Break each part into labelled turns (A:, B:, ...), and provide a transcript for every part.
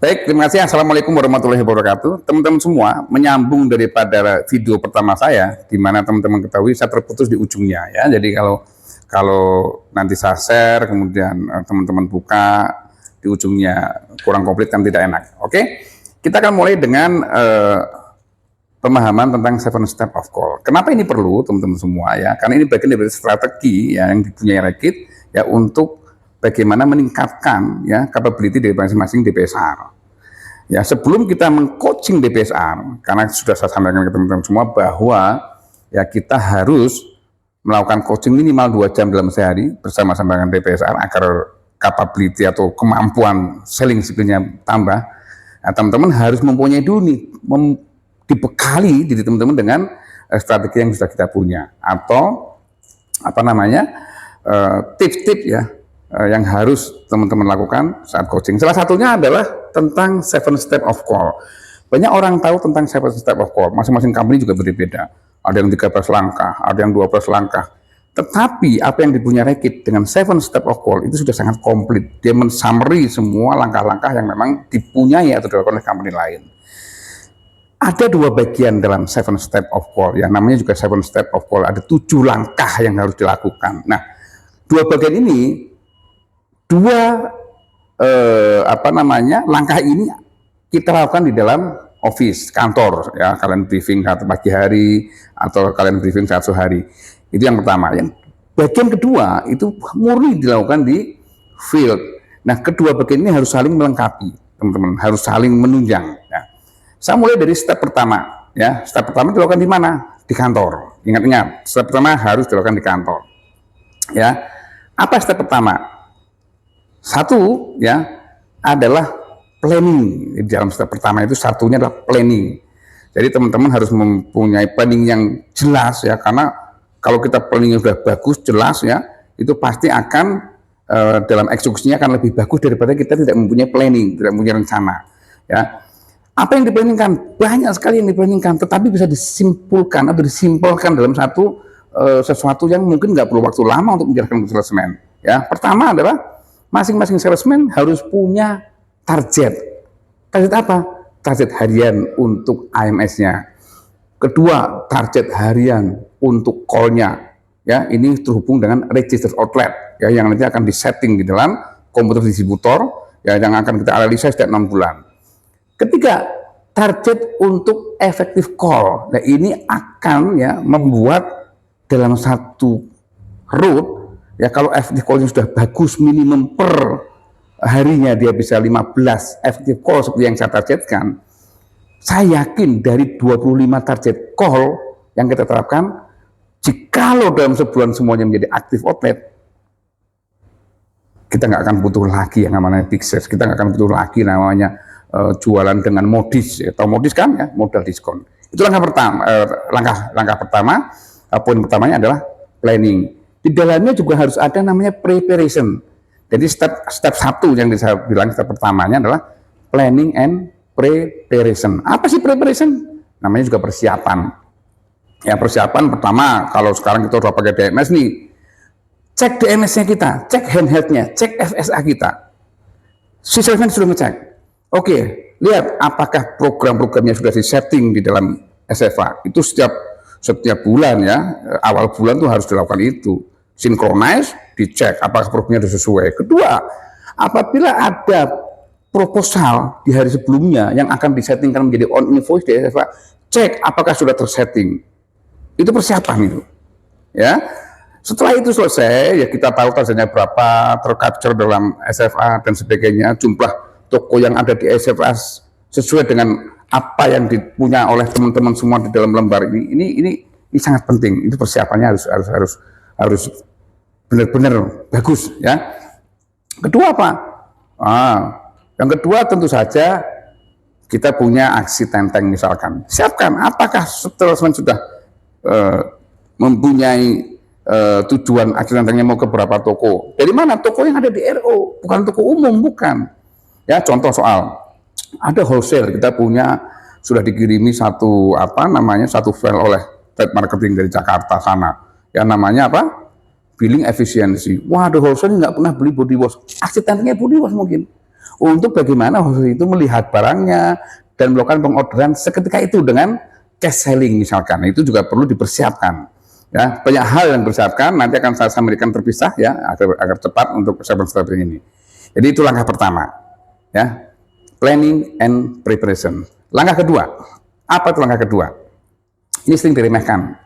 A: Baik, terima kasih. Assalamualaikum warahmatullahi wabarakatuh. Teman-teman semua, menyambung daripada video pertama saya, di mana teman-teman ketahui saya terputus di ujungnya ya. Jadi kalau kalau nanti saya share, kemudian teman-teman buka di ujungnya kurang komplit kan tidak enak. Oke, kita akan mulai dengan pemahaman tentang 7 step of call. Kenapa ini perlu teman-teman semua ya? Karena ini bagian dari strategi ya, yang dipunyai Rekit ya untuk bagaimana meningkatkan ya capability dari masing-masing DPSR. Ya, sebelum kita mengcoaching DPSR, karena sudah saya sampaikan ke teman-teman semua bahwa ya kita harus melakukan coaching minimal 2 jam dalam sehari bersama-sama dengan DPSR agar capability atau kemampuan selling skillnya tambah. Nah, teman-teman harus mempunyai dulu nih, dibekali diri teman-teman dengan strategi yang sudah kita punya atau apa namanya tips-tips ya yang harus teman-teman lakukan saat coaching. Salah satunya adalah tentang 7 step of call. Banyak orang tahu tentang 7 step of call. Masing-masing company juga berbeda. Ada yang 13 langkah, ada yang 12 langkah. Tetapi apa yang dipunya Rekit dengan 7 step of call itu sudah sangat komplit. Dia men-summary semua langkah-langkah yang memang dipunyai atau dilakukan oleh company lain. Ada 2 bagian dalam 7 step of call. Yang namanya juga 7 step of call. Ada 7 langkah yang harus dilakukan. Nah, 2 bagian ini, langkah ini kita lakukan di dalam office, kantor ya, kalian briefing saat pagi hari atau kalian briefing saat sore hari. Itu yang pertama. Yang bagian kedua itu murni dilakukan di field. Nah, kedua bagian ini harus saling melengkapi, teman-teman, harus saling menunjang ya. Saya mulai dari step pertama ya. Step pertama dilakukan di mana? Di kantor. Ingat-ingat, step pertama harus dilakukan di kantor. Ya. Apa step pertama? Satu ya adalah planning. Di dalam step pertama itu satunya adalah planning. Jadi teman-teman harus mempunyai planning yang jelas ya, karena kalau kita planningnya sudah bagus, jelas ya, itu pasti akan dalam eksekusinya akan lebih bagus daripada kita tidak mempunyai planning, tidak mempunyai rencana ya. Apa yang diplanningkan? Banyak sekali yang diplanningkan, tetapi bisa disimpulkan atau disimpulkan dalam sesuatu yang mungkin nggak perlu waktu lama untuk menjalankan salesman ya. Pertama adalah masing-masing salesman harus punya target. Target apa? Target harian untuk AMS-nya. Kedua, target harian untuk call-nya. Ya, ini terhubung dengan registered outlet ya, yang nanti akan disetting di dalam komputer distributor ya, yang akan kita analisa setiap 6 bulan. Ketiga, target untuk effective call. Nah, ini akan ya membuat dalam satu route ya, kalau effective call-nya sudah bagus, minimum per harinya dia bisa 15 effective call seperti yang saya targetkan. Saya yakin dari 25 target call yang kita terapkan, jikalau dalam sebulan semuanya menjadi active outlet, kita nggak akan butuh lagi yang namanya big sales. Kita nggak akan butuh lagi namanya jualan dengan modis. Atau modis kan ya, modal diskon. Itu langkah pertama. Langkah pertama, poin pertamanya adalah planning. Di dalamnya juga harus ada namanya preparation. Jadi step 1 yang saya bilang step pertamanya adalah planning and preparation. Apa sih preparation? Namanya juga persiapan. Ya, persiapan pertama, kalau sekarang kita udah pakai DMS nih, cek DMS-nya kita, cek handheldnya, cek FSA kita. Si salesman sudah ngecek. Oke, lihat apakah program-programnya sudah di-setting di dalam SFA. Itu setiap bulan ya, awal bulan tuh harus dilakukan itu. Synchronize, dicek apakah programnya sudah sesuai. Kedua, apabila ada proposal di hari sebelumnya yang akan disettingkan menjadi on invoice di SFA, cek apakah sudah tersetting. Itu persiapan itu. Ya. Setelah itu selesai, ya kita tahu targetnya berapa, tercapture dalam SFA dan sebagainya, jumlah toko yang ada di SFA sesuai dengan apa yang dipunya oleh teman-teman semua di dalam lembar ini. Ini sangat penting. Itu persiapannya harus benar-benar bagus ya. Kedua apa? Yang kedua tentu saja kita punya aksi tenteng misalkan. Siapkan apakah salesman sudah mempunyai tujuan aksi tentengnya mau ke berapa toko. Dari mana? Toko yang ada di RO, bukan toko umum, bukan. Ya, contoh soal ada wholesale, kita punya sudah dikirimi satu file oleh trade marketing dari Jakarta sana. Yang namanya apa? Billing efisiensi. Wah, ada wholesale nggak pernah beli body wash. Aksi tentengnya body wash mungkin. untuk bagaimana wholesaler itu melihat barangnya dan melakukan pengorderan seketika itu dengan cash selling misalkan. Itu juga perlu dipersiapkan. Ya, banyak hal yang dipersiapkan, nanti akan saya sampaikan terpisah ya agar cepat untuk persiapan strategi ini. Jadi itu langkah pertama, ya, planning and preparation. Langkah kedua, apa itu langkah kedua? Ini sering diremehkan,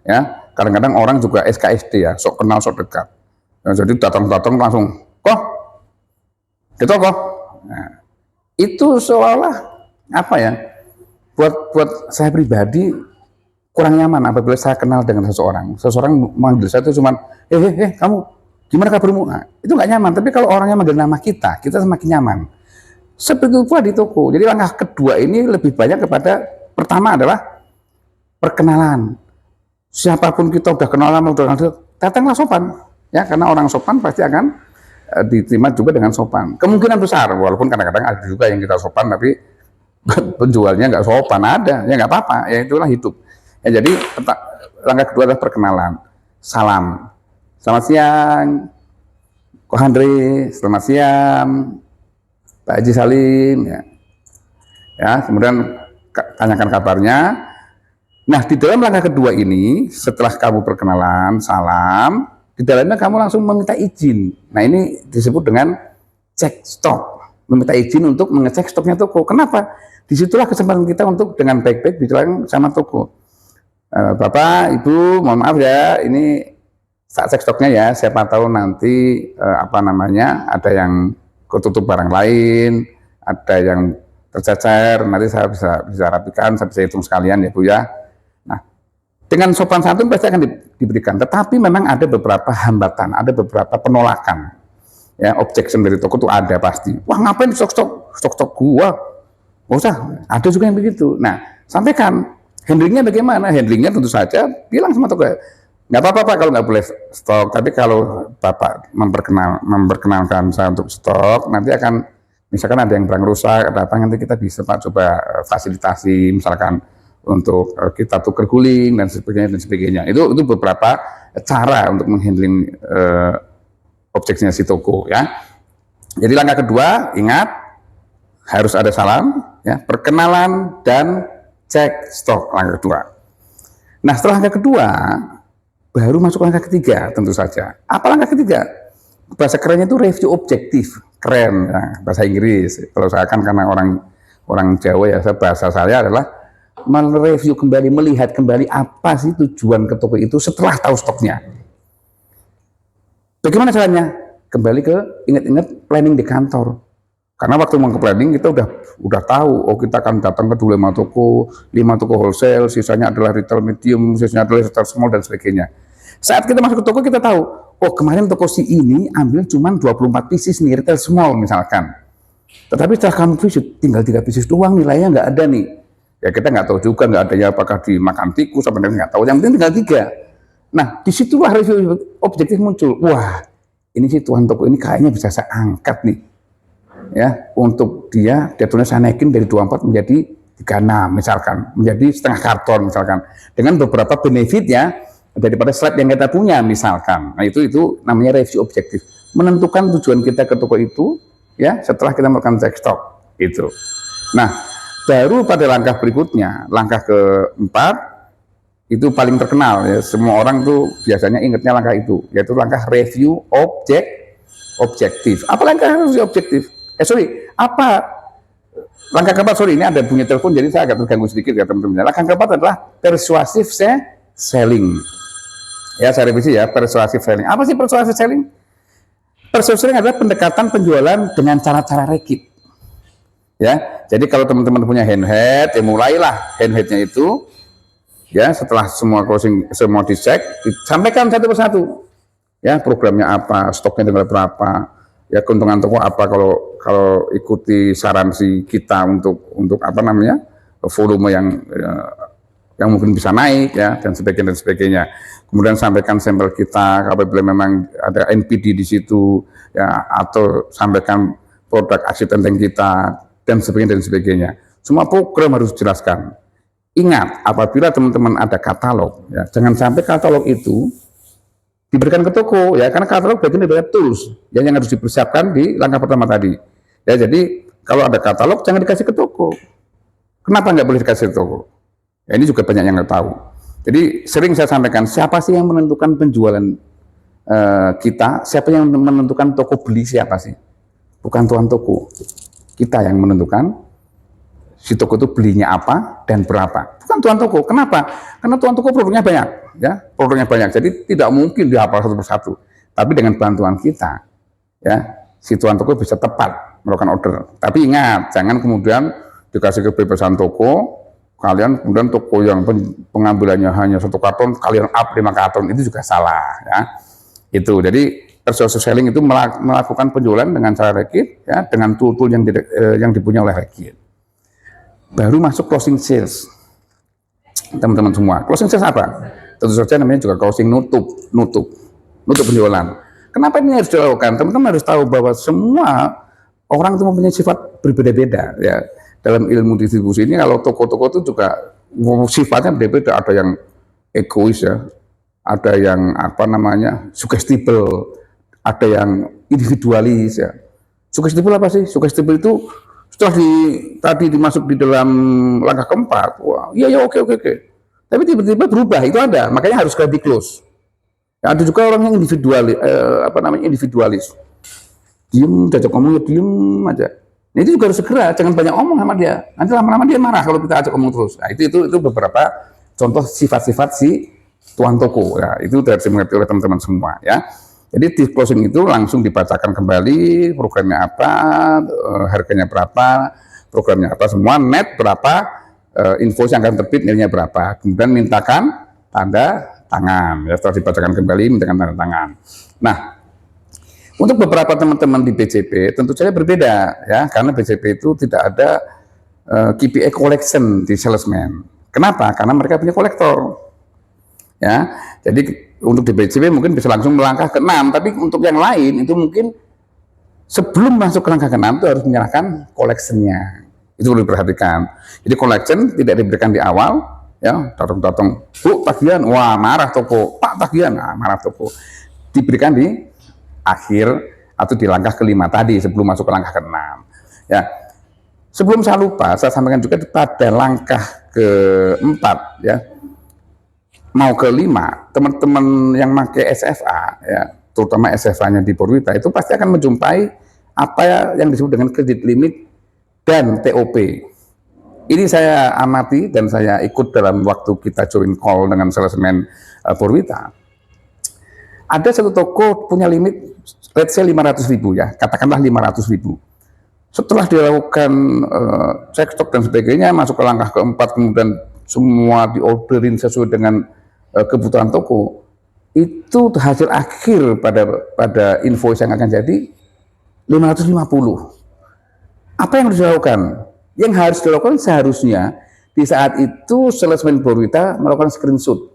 A: ya. Kadang-kadang orang juga SKSD ya, sok kenal sok dekat. Nah, jadi datang-datang langsung, kok, gitu kok. Nah, itu seolah apa ya? Buat saya pribadi kurang nyaman apabila saya kenal dengan seseorang. Seseorang manggil saya itu cuman, kamu gimana kabarmu? Nah, itu nggak nyaman. Tapi kalau orangnya manggil nama kita semakin nyaman. Seperti itu pula di toko. Jadi langkah kedua ini lebih banyak kepada pertama adalah perkenalan. Siapapun kita udah kenal lama, datanglah sopan, ya, karena orang sopan pasti akan diterima juga dengan sopan. Kemungkinan besar, walaupun kadang-kadang ada juga yang kita sopan tapi penjualnya nggak sopan, ada, ya nggak apa-apa, ya itulah hidup. Ya, jadi langkah kedua adalah perkenalan, salam, selamat siang, Ko Andre, selamat siang, Pak Haji Salim, ya, kemudian tanyakan kabarnya. Nah, di dalam langkah kedua ini, setelah kamu perkenalan, salam, di dalamnya kamu langsung meminta izin. Nah, ini disebut dengan cek stok, meminta izin untuk mengecek stoknya toko. Kenapa? Disitulah kesempatan kita untuk dengan baik-baik bicara sama toko. Bapak, Ibu, mohon maaf ya, ini saat cek stoknya ya, siapa tahu nanti ada yang ketutup barang lain, ada yang tercecer, nanti saya bisa rapikan, saya bisa hitung sekalian ya Bu ya. Nah, dengan sopan santun pasti akan diberikan, tetapi memang ada beberapa hambatan, ada beberapa penolakan. Ya, objection dari toko itu ada pasti. Wah, ngapain stok gua? Nggak usah, ada juga yang begitu. Nah, sampaikan. Handlingnya bagaimana? Handlingnya tentu saja bilang sama toko, nggak apa-apa Pak kalau nggak boleh stok, tapi kalau Bapak memperkenalkan saya untuk stok, nanti akan, misalkan ada yang barang rusak, ada apa, nanti kita bisa Pak coba fasilitasi, misalkan untuk kita tukar guling dan sebagainya. Itu beberapa cara untuk menghandling objeknya si toko ya. Jadi langkah kedua, ingat harus ada salam, ya, perkenalan dan cek stok, langkah kedua. Nah, setelah langkah kedua, baru masuk langkah ketiga tentu saja. Apa langkah ketiga? Bahasa kerennya itu review objektif, keren ya, bahasa Inggris. Kalau saya kan karena orang Jawa ya, bahasa saya adalah mereview kembali, melihat kembali apa sih tujuan ke toko itu setelah tahu stoknya. Bagaimana caranya? Kembali ke ingat-ingat planning di kantor. Karena waktu mau ke planning kita udah tahu, oh kita akan datang ke 5 toko wholesale, sisanya adalah retail medium, sisanya adalah retail small dan sebagainya. Saat kita masuk ke toko kita tahu, oh kemarin toko si ini ambil cuma 24 pieces nih retail small misalkan. Tetapi setelah kamu visit tinggal 3 pieces doang, nilainya nggak ada nih. Ya kita nggak tahu juga, nggak adanya apakah dimakan tikus apa nggak tahu. Yang penting tinggal 3. Nah disitulah review objektif muncul. Wah ini sih tuan toko ini kayaknya bisa saya angkat nih. Ya, untuk dia tulis saya naikin dari 24 menjadi 36 misalkan, menjadi setengah karton misalkan, dengan beberapa benefit ya daripada slide yang kita punya misalkan. Nah itu namanya review objektif, menentukan tujuan kita ke toko itu ya setelah kita melakukan cek stok itu. Nah baru pada langkah berikutnya, langkah keempat itu paling terkenal ya, semua orang tuh biasanya ingatnya langkah itu, yaitu langkah review objektif. Apa langkah review objektif? Langkah keempat, ini ada bunyi telepon jadi saya agak terganggu sedikit ya teman-teman. Langkah keempat adalah persuasive selling. Ya, saya revisi ya, persuasive selling. Apa sih persuasive selling? Persuasive selling adalah pendekatan penjualan dengan cara-cara rekit. Ya, jadi kalau teman-teman punya handhead, ya mulailah handheadnya itu, ya setelah semua closing, semua dicek, disampaikan satu persatu. Ya, programnya apa, stoknya tinggal berapa. Ya keuntungan toko apa kalau ikuti saran si kita untuk volume yang mungkin bisa naik ya dan sebagainya. Kemudian sampaikan sampel kita apabila memang ada NPD di situ ya, atau sampaikan produk aksi tenteng kita dan sebagainya. Semua program harus dijelaskan. Ingat, apabila teman-teman ada katalog ya, jangan sampai katalog itu diberikan ke toko ya, karena katalog bagian dari tools yang harus dipersiapkan di langkah pertama tadi Ya, jadi kalau ada katalog jangan dikasih ke toko. Kenapa nggak boleh dikasih ke toko? Ya, ini juga banyak yang nggak tahu. Jadi sering saya sampaikan, siapa sih yang menentukan penjualan kita? Siapa yang menentukan toko beli siapa sih? Bukan tuan toko. Kita yang menentukan si toko itu belinya apa dan berapa. Bukan tuan toko. Kenapa? Karena tuan toko produknya banyak, ya, produknya banyak. Jadi tidak mungkin dihafal satu persatu. Tapi dengan bantuan kita, ya, si tuan toko bisa tepat melakukan order. Tapi ingat, jangan kemudian dikasih kebebasan toko, kalian kemudian toko yang pengambilannya hanya 1 karton, kalian up 5 karton, itu juga salah, ya. Itu, jadi persuasive selling itu melakukan penjualan dengan cara Reckitt, ya, dengan tool-tool yang dipunya oleh Reckitt. Baru masuk closing sales, teman-teman semua. Closing sales apa? Tentu saja namanya juga closing nutup penjualan. Kenapa ini harus dilakukan? Teman-teman harus tahu bahwa semua orang itu mempunyai sifat berbeda-beda, ya. Dalam ilmu distribusi ini, kalau toko-toko itu juga sifatnya berbeda. Ada yang egois, ya, ada yang sugestible, ada yang individualis, ya. Sugestible apa sih? Sugestible itu setelah tadi dimasuk di dalam langkah keempat, wah, iya oke. Tapi tiba-tiba berubah, itu ada, makanya harus di close. Ya, ada juga orang yang individualis. Diem, jajak ngomong ya diem aja. Nah, itu juga harus segera, jangan banyak ngomong sama dia. Nanti lama-lama dia marah kalau kita ajak ngomong terus. Nah, itu beberapa contoh sifat-sifat si tuan toko. Ya, itu harus dimengerti oleh teman-teman semua, ya. Jadi di closing itu langsung dibacakan kembali programnya apa, harganya berapa, programnya apa, semua net berapa, invoice yang akan terbit nilainya berapa. Kemudian mintakan tanda tangan, ya, setelah dibacakan kembali mintakan tanda tangan. Nah, untuk beberapa teman-teman di BCP tentu saja berbeda, ya, karena BCP itu tidak ada KPI collection di salesman. Kenapa? Karena mereka punya kolektor, ya. Jadi untuk di BCP mungkin bisa langsung melangkah ke 6, tapi untuk yang lain itu mungkin sebelum masuk ke langkah ke 6 itu harus menyerahkan collectionnya. Itu perlu diperhatikan. Jadi collection tidak diberikan di awal, ya, datang Bu tagihan, wah marah toko, Pak tagihan, nah, marah toko. Diberikan di akhir atau di langkah ke-5 tadi sebelum masuk ke langkah ke-6, ya. Sebelum saya lupa, saya sampaikan juga pada langkah ke-4, ya, mau ke-5, teman-teman yang pakai SFA, ya, terutama SFA-nya di Purwita, itu pasti akan menjumpai apa yang disebut dengan kredit limit dan TOP. Ini saya amati dan saya ikut dalam waktu kita join call dengan salesman Purwita. Ada satu toko punya limit, let's say 500.000, ya, katakanlah 500.000. Setelah dilakukan cek stok dan sebagainya, masuk ke langkah ke-4, kemudian semua diorderin sesuai dengan kebutuhan toko, itu hasil akhir pada invoice yang akan jadi 550. Apa yang harus dilakukan? Yang harus dilakukan seharusnya di saat itu salesman Purwita melakukan screenshot,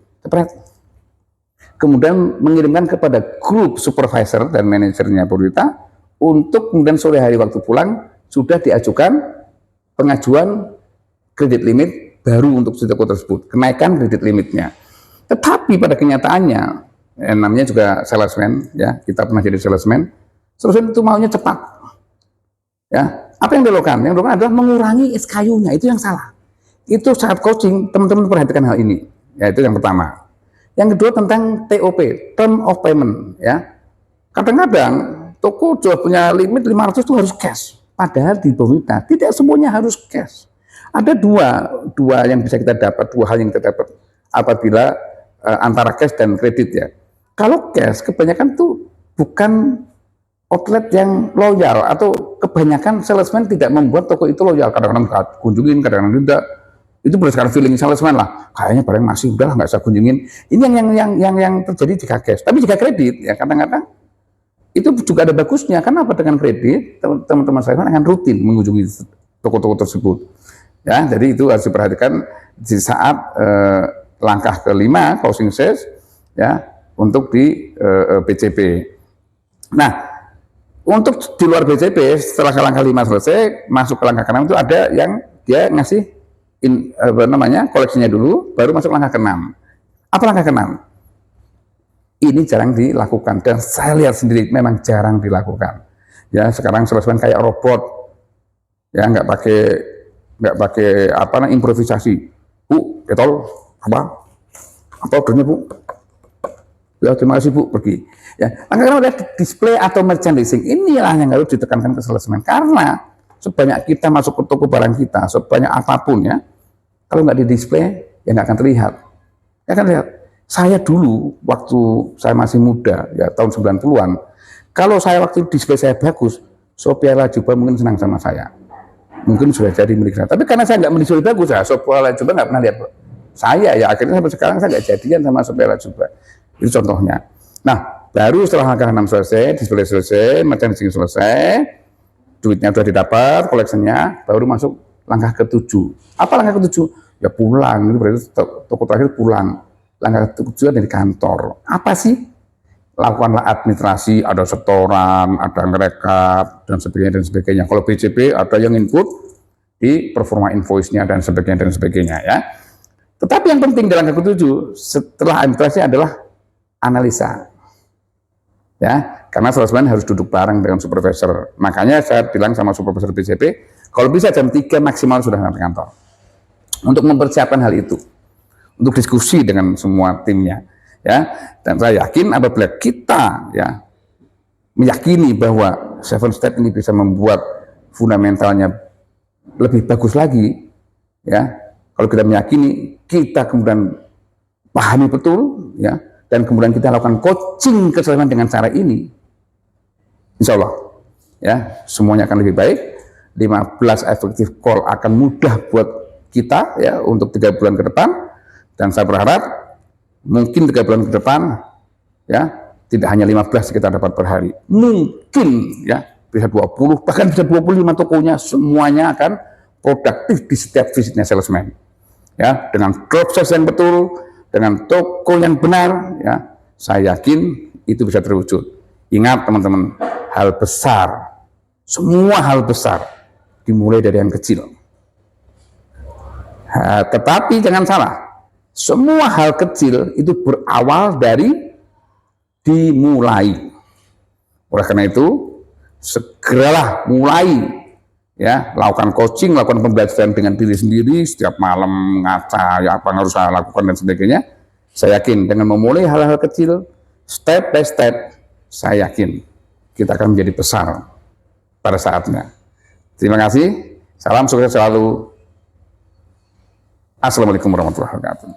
A: kemudian mengirimkan kepada grup supervisor dan manajernya Purwita untuk kemudian sore hari waktu pulang sudah diajukan pengajuan kredit limit baru untuk si toko tersebut, kenaikan kredit limitnya. Tetapi pada kenyataannya, namanya juga salesman, ya, kita pernah jadi salesman itu maunya cepat, ya. Apa yang dilakukan? Yang dilakukan adalah mengurangi SKU-nya, itu yang salah. Itu saat coaching, teman-teman perhatikan hal ini, ya, itu yang pertama. Yang kedua tentang TOP, term of payment, ya. Kadang-kadang toko sudah punya limit 500 itu harus cash, padahal di Purwita tidak semuanya harus cash. Ada dua yang bisa kita dapat, dua hal yang kita dapat apabila antara cash dan kredit, ya. Kalau cash kebanyakan tuh bukan outlet yang loyal, atau kebanyakan salesman tidak membuat toko itu loyal. Kadang-kadang kunjungin, kadang-kadang tidak. Itu berdasarkan feeling salesman lah. Kayaknya barang masih udah nggak usah kunjungin. Ini yang terjadi jika cash. Tapi jika kredit, ya kadang-kadang itu juga ada bagusnya. Kenapa? Dengan kredit teman-teman salesman akan rutin mengunjungi toko-toko tersebut. Ya, jadi itu harus diperhatikan di saat langkah ke-5 closing sales, ya, untuk di BCP. Nah, untuk di luar BCP setelah langkah 5 selesai, masuk ke langkah ke-6 itu ada yang dia ngasih koleksinya dulu, baru masuk langkah ke-6. Apa langkah ke-6? Ini jarang dilakukan dan saya lihat sendiri memang jarang dilakukan. Ya, sekarang salesman kayak robot, ya nggak pakai apa namanya improvisasi. Bu, ketol apa ordernya Bu? Ya terima kasih Bu, pergi. Ya, karena ada display atau merchandising, inilah yang harus ditekankan ke salesman. Karena sebanyak kita masuk ke toko barang kita, sebanyak apapun ya, kalau nggak di display, ya nggak akan terlihat. Ya kan lihat, saya dulu waktu saya masih muda, ya tahun 90-an, kalau saya waktu display saya bagus, Sophia Latjuba mungkin senang sama saya. Mungkin sudah jadi milik saya. Tapi karena saya nggak display bagus, ya Sophia Latjuba nggak pernah lihat saya, ya akhirnya sampai sekarang saya nggak jadian sama Sophia Latjuba. Itu contohnya. Nah, baru setelah langkah 6 selesai, display selesai, merchandising selesai, duitnya sudah didapat, koleksinya, baru masuk langkah ke-7. Apa langkah ke-7? Ya pulang, itu berarti toko terakhir pulang. Langkah ke-7 dari kantor. Apa sih? Lakukanlah administrasi, ada setoran, ada ngerekap, dan sebagainya. Kalau BCP ada yang input di performa invoice-nya dan sebagainya ya. Tetapi yang penting dalam langkah ke-7 setelah administrasi adalah analisa. Ya, karena salesman harus duduk bareng dengan supervisor. Makanya saya bilang sama supervisor BCP, kalau bisa jam 3 maksimal sudah sampai kantor. Untuk mempersiapkan hal itu. Untuk diskusi dengan semua timnya. Ya, dan saya yakin apabila kita ya meyakini bahwa 7 step ini bisa membuat fundamentalnya lebih bagus lagi, ya. Kalau kita meyakini, kita kemudian pahami betul, ya, dan kemudian kita lakukan coaching kesalahan dengan cara ini, insya Allah, ya, semuanya akan lebih baik. 15 efektif call akan mudah buat kita, ya, untuk 3 bulan ke depan, dan saya berharap mungkin 3 bulan ke depan, ya, tidak hanya 15 kita dapat per hari, mungkin, ya, bisa 20, bahkan bisa 25 tokonya, semuanya akan produktif di setiap visitnya salesman. Ya, dengan proses yang betul, dengan toko yang benar, ya, saya yakin itu bisa terwujud. Ingat teman-teman, hal besar, semua hal besar dimulai dari yang kecil. Tetapi jangan salah, semua hal kecil itu berawal dari dimulai. Oleh karena itu, segeralah mulai. Ya, lakukan coaching, lakukan pembelajaran dengan diri sendiri, setiap malam ngaca, ya apa yang harus saya lakukan dan sebagainya. Saya yakin dengan memulai hal-hal kecil, step by step, saya yakin kita akan menjadi besar pada saatnya. Terima kasih, salam sukses selalu. Assalamualaikum warahmatullahi wabarakatuh.